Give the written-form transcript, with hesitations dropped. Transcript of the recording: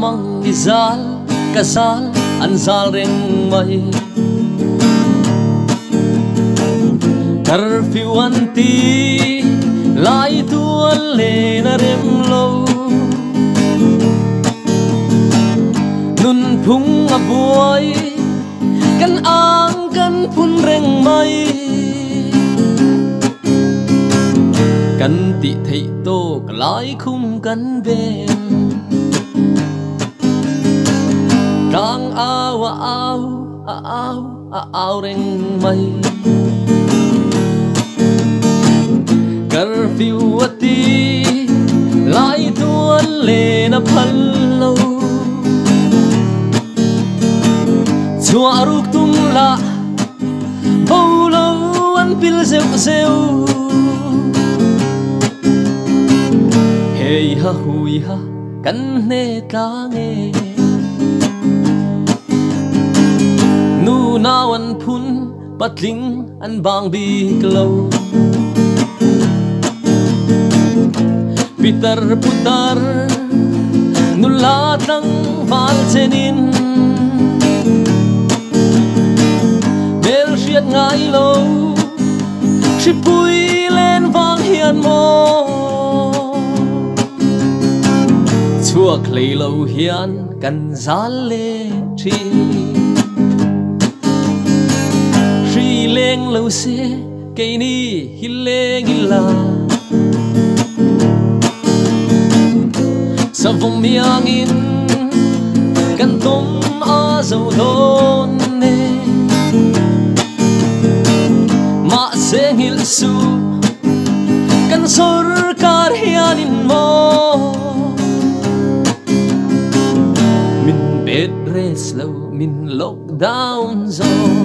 mang izal kasal anzal reng mai curfew anti lai tuan le na rem lo nun phung a buai kan ang kan phun reng mai kan ti thei to lai khum kan ben kang ao ao reng mai curfew ati lai tuan le na phal lo chua ruk tum la bolo an pil zeu zeu hey ha hui ha kan ne ta nge nu naw an phun patling an bang bi klo Peter putar nulatang valsenin bel siat ngai lo sipui len vang hian mo chua klei lo hian kan zal le thi ri leng lo se ke ni hileng ila sa vong miang in kan tom a zo don ne ma sengil su kan sor kar hianin mo min bed rest lo min lockdown zone